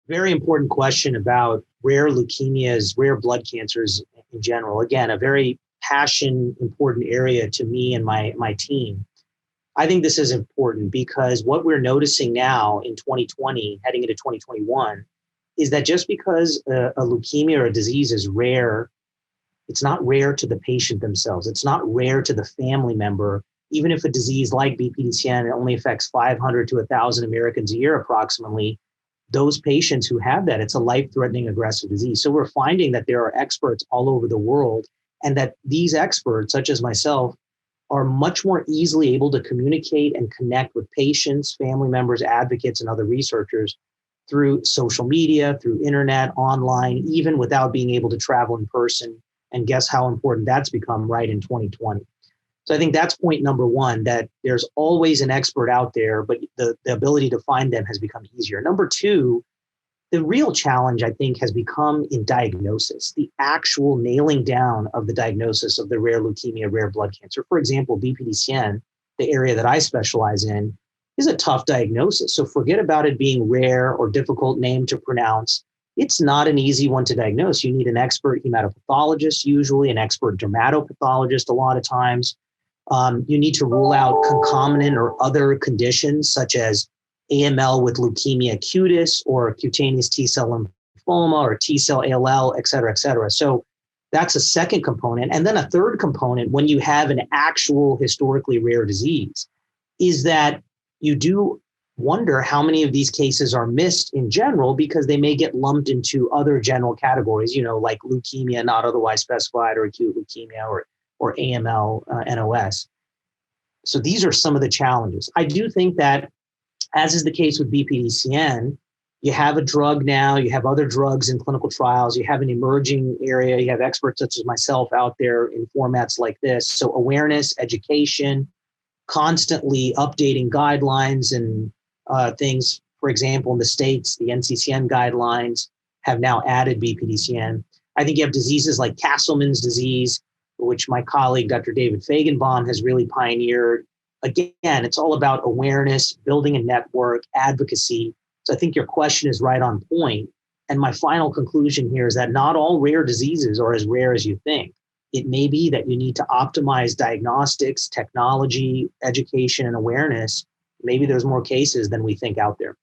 Very important question about rare leukemias, rare blood cancers in general. Again, a very important area to me and my team. I think this is important because what we're noticing now in 2020, heading into 2021, is that just because a leukemia or a disease is rare, it's not rare to the patient themselves. It's not rare to the family member. Even if a disease like BPDCN only affects 500 to 1,000 Americans a year approximately, those patients who have that, it's a life-threatening aggressive disease. So we're finding that there are experts all over the world, and that these experts, such as myself, are much more easily able to communicate and connect with patients, family members, advocates, and other researchers through social media, through internet, online, even without being able to travel in person. And guess how important that's become right in 2020. So I think that's point number one, that there's always an expert out there, but the ability to find them has become easier. Number two, the real challenge, I think, has become in diagnosis, the actual nailing down of the diagnosis of the rare leukemia, rare blood cancer. For example, BPDCN, the area that I specialize in, is a tough diagnosis. So forget about it being rare or difficult name to pronounce. It's not an easy one to diagnose. You need an expert hematopathologist, usually an expert dermatopathologist a lot of times. You need to rule out concomitant or other conditions such as AML with leukemia cutis or cutaneous T-cell lymphoma or T-cell ALL, et cetera, et cetera. So that's a second component. And then a third component, when you have an actual historically rare disease, is that you do wonder how many of these cases are missed in general because they may get lumped into other general categories, like leukemia not otherwise specified or acute leukemia or AML, NOS. So these are some of the challenges. I do think that, as is the case with BPDCN, you have a drug now, you have other drugs in clinical trials, you have an emerging area, you have experts such as myself out there in formats like this. So awareness, education, constantly updating guidelines and things. For example, in the States, the NCCN guidelines have now added BPDCN. I think you have diseases like Castleman's disease, which my colleague, Dr. David Feigenbaum, has really pioneered. Again, it's all about awareness, building a network, advocacy. So I think your question is right on point. And my final conclusion here is that not all rare diseases are as rare as you think. It may be that you need to optimize diagnostics, technology, education, and awareness. Maybe there's more cases than we think out there.